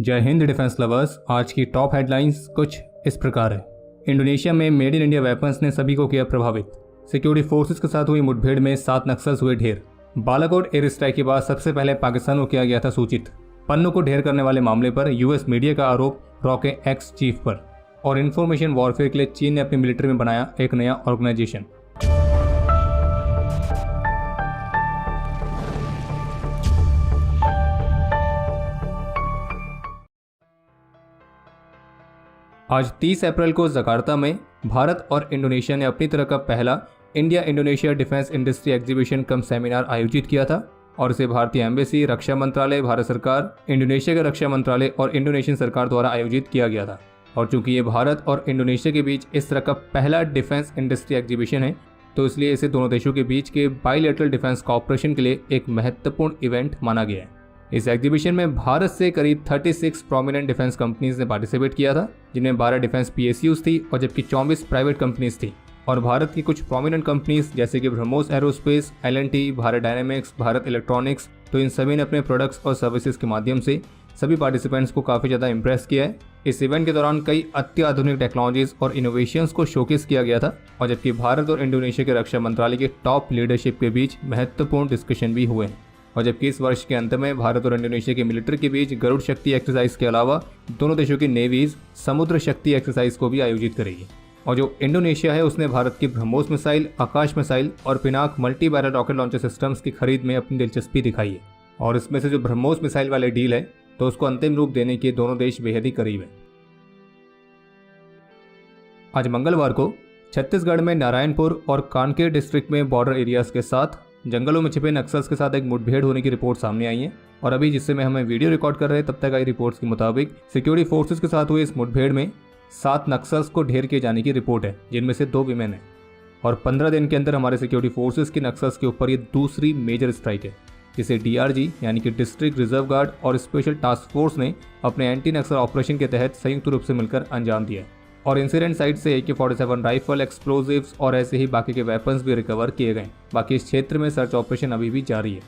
जय Hind defence lovers. आज की टॉप हेडलाइंस कुछ इस प्रकार है। इंडोनेशिया में मेड इन इंडिया वेपन्स ने सभी को किया प्रभावित। सिक्योरिटी फोर्सेस के साथ हुई मुठभेड़ में 7 नक्सल्स हुए ढेर। बालाकोट एयर स्ट्राइक के बाद सबसे पहले पाकिस्तान को किया गया था सूचित। पन्नू को ढेर करने वाले मामले पर यूएस मीडिया का आरोप रॉ के एक्स चीफ पर। और इंफॉर्मेशन वॉरफेयर के लिए चीन ने अपनी मिलिट्री में बनाया एक नया ऑर्गेनाइजेशन। आज 30 अप्रैल को जकार्ता में भारत और इंडोनेशिया ने अपनी तरह का पहला India Indonesia defence industry exhibition कम सेमिनार आयोजित किया था और इसे भारतीय एम्बेसी, रक्षा मंत्रालय, भारत सरकार, इंडोनेशिया का रक्षा मंत्रालय और इंडोनेशियन सरकार द्वारा आयोजित किया गया था। और चूंकि ये भारत और इंडोनेशिया के बीच इस तरह का पहला डिफेंस इंडस्ट्री एग्जीबिशन है, तो इसलिए इसे दोनों देशों के बीच के बाइलेटरल डिफेंस कॉपरेशन के लिए एक महत्वपूर्ण इवेंट माना गया है। इस एग्जीबिशन में भारत से करीब 36 प्रोमिनेंट डिफेंस कंपनीज ने पार्टिसिपेट किया था, जिनमें 12 डिफेंस पीएसयूज थी और जबकि 24 प्राइवेट कंपनीज थी। और भारत की कुछ प्रोमिनेंट कंपनीज जैसे कि BrahMos aerospace, L&T, Bharat dynamics, Bharat electronics, तो इन सभी ने अपने प्रोडक्ट्स और सर्विसेज के माध्यम से सभी पार्टिसिपेंट्स को काफ़ी ज़्यादा इंप्रेस किया है। इस इवेंट के दौरान कई अत्याधुनिक टेक्नोलॉजीज और इनोवेशंस को शोकेस किया गया था और जबकि भारत और इंडोनेशिया के रक्षा मंत्रालय के टॉप लीडरशिप के बीच महत्वपूर्ण डिस्कशन भी हुए हैं। और जबकि इस वर्ष के अंत में भारत और इंडोनेशिया के मिलिट्री के बीच गरुड़ शक्ति एक्सरसाइज के अलावा दोनों देशों की नेवीज समुद्र शक्ति एक्सरसाइज को भी आयोजित करेगी। और जो इंडोनेशिया है उसने भारत की ब्रह्मोस मिसाइल, आकाश मिसाइल और Pinaka multi barrel rocket launcher systems की खरीद में अपनी दिलचस्पी दिखाई है। और इसमें से जो ब्रह्मोस मिसाइल वाले डील है तो उसको अंतिम रूप देने के दोनों देश बेहद ही करीब है। आज मंगलवार को छत्तीसगढ़ में नारायणपुर और कानकेर डिस्ट्रिक्ट में बॉर्डर एरियाज के साथ जंगलों में छिपे नक्सल्स के साथ एक मुठभेड़ होने की रिपोर्ट सामने आई है। और अभी जिससे में हमें वीडियो रिकॉर्ड कर रहे हैं तब तक आई रिपोर्ट्स के मुताबिक सिक्योरिटी फोर्सेस के साथ हुई इस मुठभेड़ में 7 नक्सल्स को ढेर किए जाने की रिपोर्ट है, जिनमें से 2 विमेन है। और 15 दिन के अंदर हमारे सिक्योरिटी फोर्सेस की नक्सल्स के ऊपर ये दूसरी मेजर स्ट्राइक है, जिसे DRG यानी कि डिस्ट्रिक्ट रिजर्व गार्ड और स्पेशल टास्क फोर्स ने अपने एंटी नक्सल ऑपरेशन के तहत संयुक्त रूप से मिलकर अंजाम दिया है। और इंसिडेंट साइट से AK-47 राइफल, एक्सप्लोजिव्स और ऐसे ही बाकी के वेपन्स भी रिकवर किए गए। बाकी इस क्षेत्र में सर्च ऑपरेशन अभी भी जारी है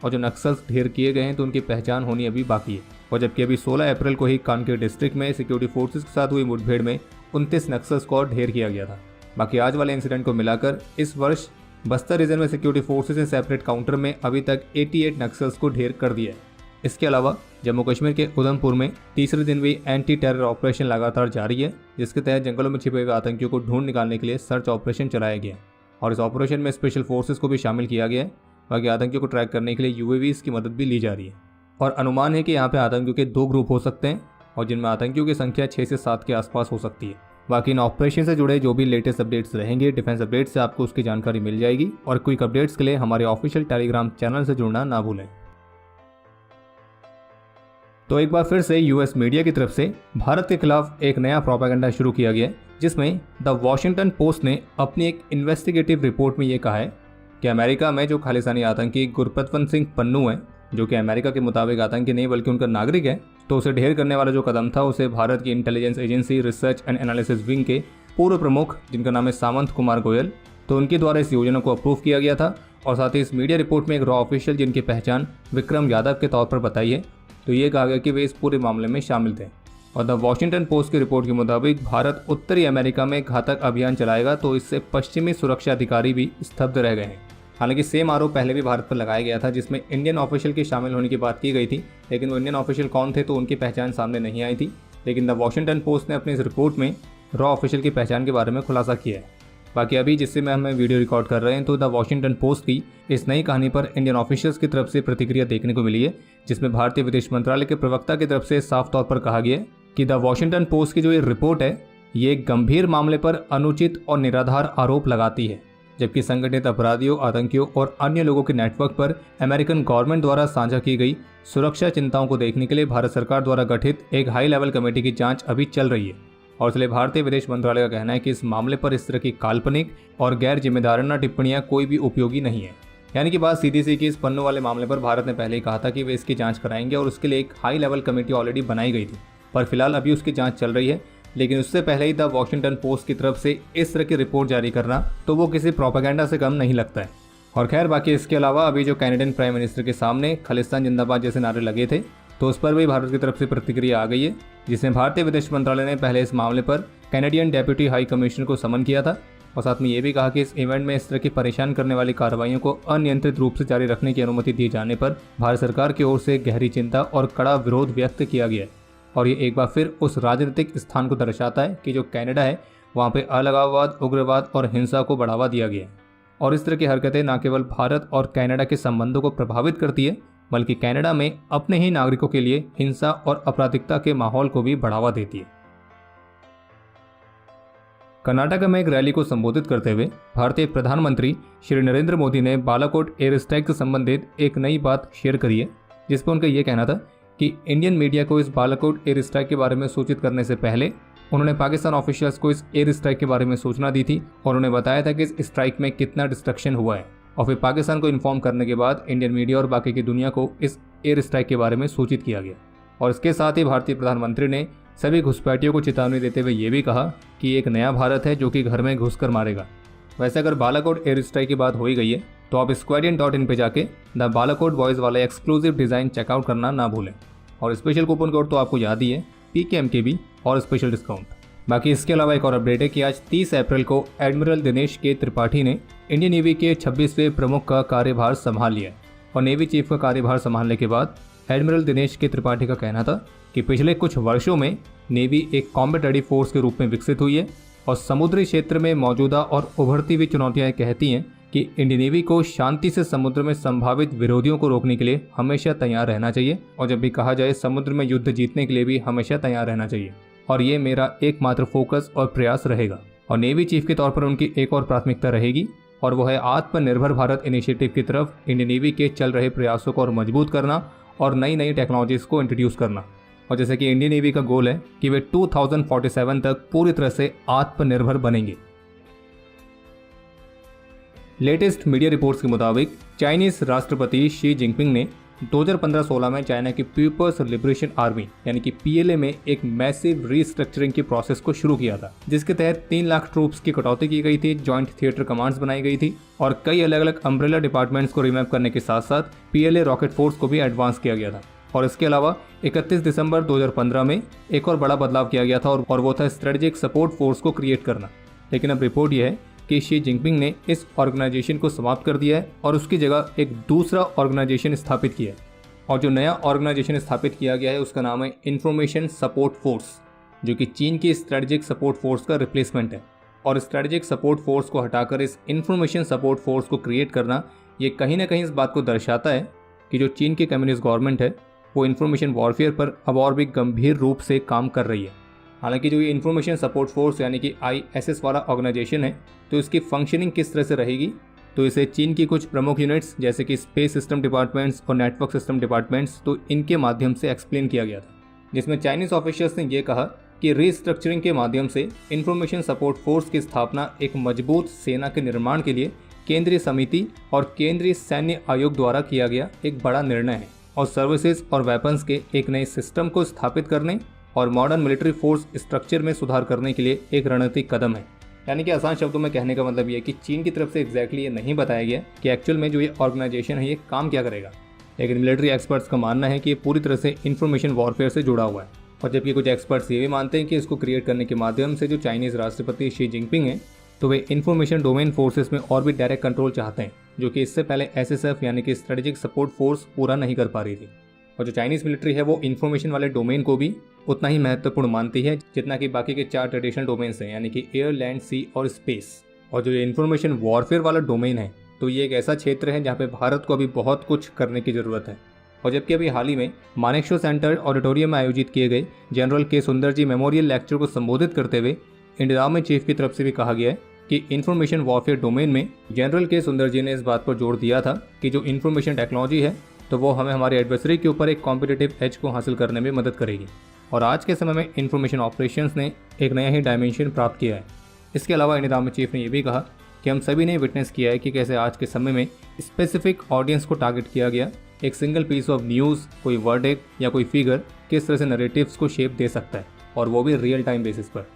और जो नक्सल्स ढेर किए गए हैं तो उनकी पहचान होनी अभी बाकी है। और जबकि अभी 16 अप्रैल को ही कानकेर डिस्ट्रिक्ट में सिक्योरिटी फोर्सेस के साथ हुई मुठभेड़ में 29 नक्सल्स को ढेर किया गया था। बाकी आज वाले इंसिडेंट को मिलाकर इस वर्ष बस्तर रीजन में सिक्योरिटी फोर्सेस ने सेपरेट काउंटर में अभी तक 88 नक्सल्स को ढेर कर दिया है। इसके अलावा जम्मू कश्मीर के उधमपुर में तीसरे दिन भी एंटी टेरर ऑपरेशन लगातार जारी है, जिसके तहत जंगलों में छिपे हुए आतंकियों को ढूंढ निकालने के लिए सर्च ऑपरेशन चलाया गया और इस ऑपरेशन में स्पेशल फोर्सेस को भी शामिल किया गया है। बाकी आतंकियों को ट्रैक करने के लिए UAVs की मदद भी ली जा रही है। और अनुमान है कि यहाँ पे आतंकियों के 2 ग्रुप हो सकते हैं और जिनमें आतंकियों की संख्या 6 से 7 के आसपास हो सकती है। बाकी इन ऑपरेशन से जुड़े जो भी लेटेस्ट अपडेट्स रहेंगे डिफेंस अपडेट्स से आपको उसकी जानकारी मिल जाएगी। और क्विक अपडेट्स के लिए हमारे ऑफिशियल टेलीग्राम चैनल से जुड़ना ना भूलें। तो एक बार फिर से यूएस मीडिया की तरफ से भारत के खिलाफ एक नया प्रोपेगेंडा शुरू किया गया, जिसमें द वॉशिंगटन पोस्ट ने अपनी एक इन्वेस्टिगेटिव रिपोर्ट में ये कहा है कि अमेरिका में जो खालिस्तानी आतंकी गुरपतवंत सिंह पन्नू है, जो कि अमेरिका के मुताबिक आतंकी नहीं बल्कि उनका नागरिक है, तो उसे ढेर करने वाला जो कदम था उसे भारत की intelligence agency research and analysis wing के पूर्व प्रमुख, जिनका नाम है सामंत कुमार गोयल, तो उनके द्वारा इस योजना को अप्रूव किया गया था। और साथ ही इस मीडिया रिपोर्ट में एक रॉ ऑफिशियल जिनकी पहचान विक्रम यादव के तौर पर बताई है, तो ये कहा गया कि वे इस पूरे मामले में शामिल थे। और द वॉशिंगटन पोस्ट की रिपोर्ट के मुताबिक भारत उत्तरी अमेरिका में घातक अभियान चलाएगा तो इससे पश्चिमी सुरक्षा अधिकारी भी स्तब्ध रह गए हैं। हालांकि सेम आरोप पहले भी भारत पर लगाया गया था, जिसमें इंडियन ऑफिशियल के शामिल होने की बात की गई थी, लेकिन वो इंडियन ऑफिशियल कौन थे तो उनकी पहचान सामने नहीं आई थी। लेकिन द वॉशिंगटन पोस्ट ने अपनी इस रिपोर्ट में रॉ ऑफिशियल की पहचान के बारे में खुलासा किया है। बाकी अभी जिससे मैं हमें वीडियो रिकॉर्ड कर रहे हैं तो द वॉशिंगटन पोस्ट की इस नई कहानी पर इंडियन ऑफिशियल्स की तरफ से प्रतिक्रिया देखने को मिली है, जिसमें भारतीय विदेश मंत्रालय के प्रवक्ता की तरफ से साफ तौर पर कहा गया है कि द वॉशिंगटन पोस्ट की जो ये रिपोर्ट है ये एक गंभीर मामले पर अनुचित और निराधार आरोप लगाती है, जबकि संगठित अपराधियों, आतंकियों और अन्य लोगों के नेटवर्क पर अमेरिकन गवर्नमेंट द्वारा साझा की गई सुरक्षा चिंताओं को देखने के लिए भारत सरकार द्वारा गठित एक हाई लेवल कमेटी की जांच अभी चल रही है। और इसलिए भारतीय विदेश मंत्रालय का कहना है कि इस मामले पर इस तरह की काल्पनिक और गैर जिम्मेदाराना टिप्पणियां कोई भी उपयोगी नहीं है। यानी कि बात सीधी सी कि इस पन्नू वाले मामले पर भारत ने पहले ही कहा था कि वे इसकी जांच कराएंगे और उसके लिए एक हाई लेवल कमेटी ऑलरेडी बनाई गई थी, पर फिलहाल अभी उसकी जांच चल रही है। लेकिन उससे पहले ही द वॉशिंगटन पोस्ट की तरफ से इस तरह की रिपोर्ट जारी करना तो वो किसी प्रोपेगेंडा से कम नहीं लगता है। और खैर बाकी इसके अलावा अभी जो कैनेडियन प्राइम मिनिस्टर के सामने खालिस्तान जिंदाबाद जैसे नारे लगे थे, तो उस पर भी भारत की तरफ से प्रतिक्रिया आ गई है, जिसमें भारतीय विदेश मंत्रालय ने पहले इस मामले पर कैनेडियन डेप्यूटी हाई कमिश्नर को समन किया था और साथ में ये भी कहा कि इस इवेंट में इस तरह की परेशान करने वाली कार्रवाइयों को अनियंत्रित रूप से जारी रखने की अनुमति दिए जाने पर भारत सरकार की ओर से गहरी चिंता और कड़ा विरोध व्यक्त किया गया है। और ये एक बार फिर उस राजनीतिक स्थान को दर्शाता है कि जो कनाडा है वहाँ पे अलगाववाद, उग्रवाद और हिंसा को बढ़ावा दिया गया है। और इस तरह की हरकतें न केवल भारत और कनाडा के संबंधों को प्रभावित करती है, बल्कि कनाडा में अपने ही नागरिकों के लिए हिंसा और आपराधिकता के माहौल को भी बढ़ावा देती है। कर्नाटक में एक रैली को संबोधित करते हुए भारतीय प्रधानमंत्री श्री नरेंद्र मोदी ने बालाकोट एयर स्ट्राइक से संबंधित एक नई बात शेयर करी है, जिस पर उनका यह कहना था कि इंडियन मीडिया को इस बालाकोट एयर स्ट्राइक के बारे में सूचित करने से पहले उन्होंने पाकिस्तान ऑफिशियल्स को इस एयर स्ट्राइक के बारे में सूचना दी थी और उन्हें बताया था कि इस स्ट्राइक में कितना डिस्ट्रक्शन हुआ है। और फिर पाकिस्तान को इन्फॉर्म करने के बाद इंडियन मीडिया और बाकी की दुनिया को इस एयर स्ट्राइक के बारे में सूचित किया गया। और इसके साथ ही भारतीय प्रधानमंत्री ने सभी घुसपैठियों को चेतावनी देते हुए ये भी कहा कि एक नया भारत है जो कि घर में घुसकर मारेगा। वैसे अगर बालाकोट एयर स्ट्राइक की बात हो ही गई है तो आप squadron.in पे जाके द बालाकोट बॉयज़ वाला एक्सक्लूसिव डिज़ाइन चेकआउट करना ना भूलें। और स्पेशल कूपन कोड तो आपको याद ही है, PKMKB और स्पेशल डिस्काउंट। बाकी इसके अलावा एक और अपडेट है कि आज 30 अप्रैल को एडमिरल दिनेश के त्रिपाठी ने इंडियन नेवी के 26वें प्रमुख का कार्यभार संभाल लिया। और नेवी चीफ का कार्यभार संभालने के बाद एडमिरल दिनेश के त्रिपाठी का कहना था कि पिछले कुछ वर्षों में नेवी एक कॉम्बैट रेडी फोर्स के रूप में विकसित हुई है और समुद्री क्षेत्र में मौजूदा और उभरती हुई चुनौतियां कहती हैं कि इंडियन नेवी को शांति से समुद्र में संभावित विरोधियों को रोकने के लिए हमेशा तैयार रहना चाहिए और जब भी कहा जाए समुद्र में युद्ध जीतने के लिए भी हमेशा तैयार रहना चाहिए। और ये मेरा एकमात्र फोकस और प्रयास रहेगा। और नेवी चीफ के तौर पर उनकी एक और प्राथमिकता रहेगी और वो है आत्मनिर्भर भारत इनिशिएटिव की तरफ इंडियन नेवी के चल रहे प्रयासों को और मजबूत करना और नई नई टेक्नोलॉजीज को इंट्रोड्यूस करना। और जैसे कि इंडियन नेवी का गोल है कि वे 2047 तक पूरी तरह से आत्मनिर्भर बनेंगे। लेटेस्ट मीडिया रिपोर्ट्स के मुताबिक चाइनीज राष्ट्रपति शी जिनपिंग ने 2015-16 में चाइना की पीपल्स लिबरेशन आर्मी यानी कि PLA में एक मैसिव रीस्ट्रक्चरिंग की प्रोसेस को शुरू किया था, जिसके तहत 3 लाख ट्रूप्स की कटौती की गई थी, जॉइंट थिएटर कमांड्स बनाई गई थी और कई अलग अलग अम्ब्रेला डिपार्टमेंट्स को रिमैप करने के साथ साथ PLA रॉकेट फोर्स को भी एडवांस किया गया था। और इसके अलावा 31 दिसंबर 2015 में एक और बड़ा बदलाव किया गया था और वो था स्ट्रेटेजिक सपोर्ट फोर्स को क्रिएट करना। लेकिन अब रिपोर्ट यह है कि शी जिनपिंग ने इस ऑर्गेनाइजेशन को समाप्त कर दिया है और उसकी जगह एक दूसरा ऑर्गेनाइजेशन स्थापित किया है। और जो नया ऑर्गेनाइजेशन स्थापित किया गया है उसका नाम है इंफॉर्मेशन सपोर्ट फोर्स, जो कि चीन की स्ट्रेटेजिक सपोर्ट फोर्स का रिप्लेसमेंट है। और स्ट्रेटेजिक सपोर्ट फोर्स को हटाकर इस इंफॉर्मेशन सपोर्ट फोर्स को क्रिएट करना ये कहीं ना कहीं इस बात को दर्शाता है कि जो चीन की कम्युनिस्ट गवर्नमेंट है वो इंफॉर्मेशन वॉरफेयर पर अब और भी गंभीर रूप से काम कर रही है। हालांकि जो ये इंफॉर्मेशन सपोर्ट फोर्स यानी कि ISS वाला ऑर्गेनाइजेशन है तो इसकी फंक्शनिंग किस तरह से रहेगी, तो इसे चीन की कुछ प्रमुख यूनिट्स जैसे कि स्पेस सिस्टम डिपार्टमेंट्स और नेटवर्क सिस्टम डिपार्टमेंट्स तो इनके माध्यम से एक्सप्लेन किया गया था, जिसमें चाइनीज ऑफिशियल्स ने यह कहा कि रीस्ट्रक्चरिंग के माध्यम से इंफॉर्मेशन सपोर्ट फोर्स की स्थापना एक मजबूत सेना के निर्माण के लिए केंद्रीय समिति और केंद्रीय सैन्य आयोग द्वारा किया गया एक बड़ा निर्णय है और सर्विसेज और वेपन्स के एक नए सिस्टम को स्थापित करने और मॉडर्न मिलिट्री फोर्स स्ट्रक्चर में सुधार करने के लिए एक रणनीतिक कदम है। यानी कि आसान शब्दों में कहने का मतलब ये है कि चीन की तरफ से एग्जैक्टली ये नहीं बताया गया कि एक्चुअल में जो ये ऑर्गेनाइजेशन है ये काम क्या करेगा, लेकिन मिलिट्री एक्सपर्ट्स का मानना है कि ये पूरी तरह से इंफॉर्मेशन वॉरफेयर से जुड़ा हुआ है। और जबकि कुछ एक्सपर्ट्स ये भी मानते हैं कि इसको क्रिएट करने के माध्यम से जो चाइनीज़ राष्ट्रपति शी जिनपिंग हैं तो वे इंफॉर्मेशन डोमेन फोर्सेस में और भी डायरेक्ट कंट्रोल चाहते हैं, जो कि इससे पहले SSF यानी कि स्ट्रेटेजिक सपोर्ट फोर्स पूरा नहीं कर पा रही थी। और जो चाइनीज़ मिलिट्री है वो इंफॉर्मेशन वाले डोमेन को भी उतना ही महत्वपूर्ण मानती है जितना कि बाकी के 4 ट्रेडिशनल डोमेन्स हैं, यानी कि एयर, लैंड, सी और स्पेस। और जो ये इंफॉर्मेशन वॉरफेयर वाला डोमेन है तो ये एक ऐसा क्षेत्र है जहाँ पे भारत को अभी बहुत कुछ करने की ज़रूरत है। और जबकि अभी हाल ही में मानेकशॉ सेंटर ऑडिटोरियम में आयोजित किए गए जनरल के सुंदर जी मेमोरियल लेक्चर को संबोधित करते हुए इंडियन आर्मी चीफ की तरफ से भी कहा गया है कि इंफॉर्मेशन वॉरफेयर डोमेन में जनरल के सुंदर जी ने इस बात पर जोर दिया था कि जो इंफॉर्मेशन टेक्नोलॉजी है तो वो हमें हमारे एडवर्सरी के ऊपर एक कॉम्पिटिटिव एज को हासिल करने में मदद करेगी। और आज के समय में इंफॉर्मेशन ऑपरेशंस ने एक नया ही डायमेंशन प्राप्त किया है। इसके अलावा इंडियन आर्मी चीफ ने यह भी कहा कि हम सभी ने विटनेस किया है कि कैसे आज के समय में स्पेसिफिक ऑडियंस को टारगेट किया गया एक सिंगल पीस ऑफ न्यूज़, कोई वर्डिक्ट या कोई फिगर किस तरह से नैरेटिव्स को शेप दे सकता है, और वो भी रियल टाइम बेसिस पर।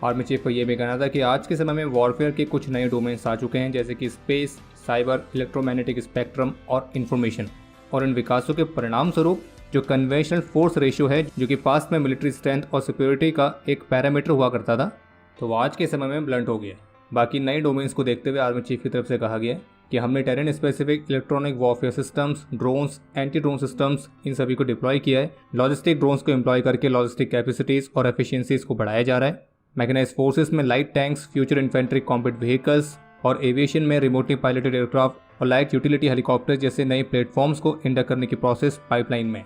आर्मी चीफ का यह भी कहना था कि आज के समय में वॉरफेयर के कुछ नए डोमेन्स आ चुके हैं जैसे कि स्पेस, साइबर, इलेक्ट्रोमैग्नेटिक स्पेक्ट्रम और इन्फॉर्मेशन। और इन विकासों के परिणाम स्वरूप जो कन्वेंशनल फोर्स रेशियो है, जो कि पास्ट में मिलिट्री स्ट्रेंथ और सिक्योरिटी का एक पैरामीटर हुआ करता था, तो वो आज के समय में ब्लंट हो गया। बाकी नए डोमेन्स को देखते हुए आर्मी चीफ की तरफ से कहा गया कि हमने terrain specific electronic warfare systems, drones, anti drone systems, इन सभी को डिप्लॉय किया है। लॉजिस्टिक ड्रोन्स को एम्प्लॉय करके लॉजिस्टिक कैपेसिटीज और एफिशिएंसीज को बढ़ाया जा रहा है। मैकेनाइज्ड फोर्सेस में light tanks, future infantry combat vehicles और एविएशन में रिमोटली पायलटेड एयरक्राफ्ट और लाइट यूटिलिटी हेलीकॉप्टर जैसे नए प्लेटफॉर्म्स को इंडक्ट करने की प्रोसेस पाइपलाइन में।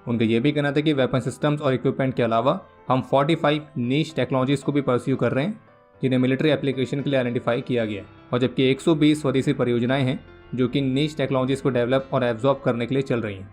उनका यह भी कहना था कि वेपन सिस्टम्स और इक्विपमेंट के अलावा हम 45 नीश टेक्नोलॉजीज को भी परस्यू कर रहे हैं, जिन्हें मिलिट्री एप्लीकेशन के लिए आइडेंटिफाई किया गया, और जबकि 120 स्वदेशी परियोजनाएं हैं जो कि नीश टेक्नोलॉजीज को डेवलप और एब्जॉर्ब करने के लिए चल रही हैं।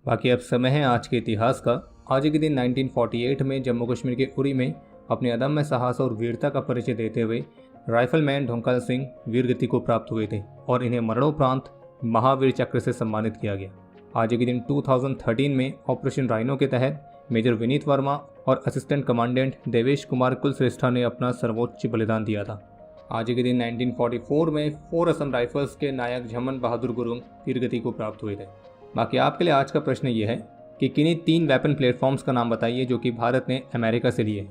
बाकी अब समय है आज के इतिहास का। आज के दिन 1948 में जम्मू कश्मीर के उरी में अपने अदम्य साहस और वीरता का परिचय देते हुए राइफलमैन ढोंकल सिंह वीर गति को प्राप्त हुए थे और इन्हें मरणोपरांत महावीर चक्र से सम्मानित किया गया। आज के दिन 2013 में ऑपरेशन राइनो के तहत मेजर विनीत वर्मा और असिस्टेंट कमांडेंट देवेश कुमार कुलश्रेष्ठा ने अपना सर्वोच्च बलिदान दिया था। आज के दिन 1944 में 4 असम राइफल्स के नायक झमन बहादुर गुरुंग वीर गति को प्राप्त हुए थे। बाकी आपके लिए आज का प्रश्न ये है कि किन्हीं 3 वेपन प्लेटफॉर्म्स का नाम बताइए जो कि भारत ने अमेरिका से लिए।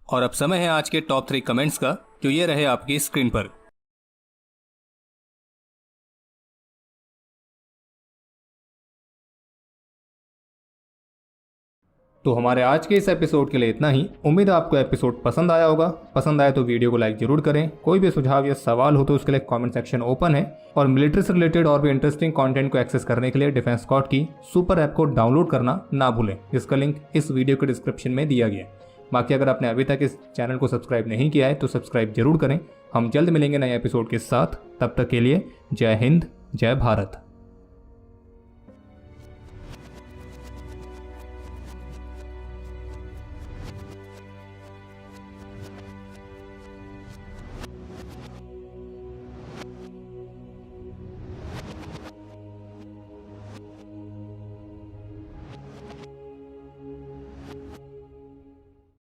और अब समय है आज के टॉप 3 कमेंट्स का, जो ये रहे आपकी स्क्रीन पर। तो हमारे आज के इस एपिसोड के लिए इतना ही। उम्मीद है आपको एपिसोड पसंद आया होगा। पसंद आए तो वीडियो को लाइक जरूर करें। कोई भी सुझाव या सवाल हो तो उसके लिए कमेंट सेक्शन ओपन है। और मिलिट्री से रिलेटेड और भी इंटरेस्टिंग कंटेंट को एक्सेस करने के लिए डिफेंस स्क्वाड की सुपर ऐप को डाउनलोड करना ना भूलें, जिसका लिंक इस वीडियो के डिस्क्रिप्शन में दिया गया है। बाकी अगर आपने अभी तक इस चैनल को सब्सक्राइब नहीं किया है तो सब्सक्राइब जरूर करें। हम जल्द मिलेंगे नए एपिसोड के साथ। तब तक के लिए जय हिंद, जय भारत।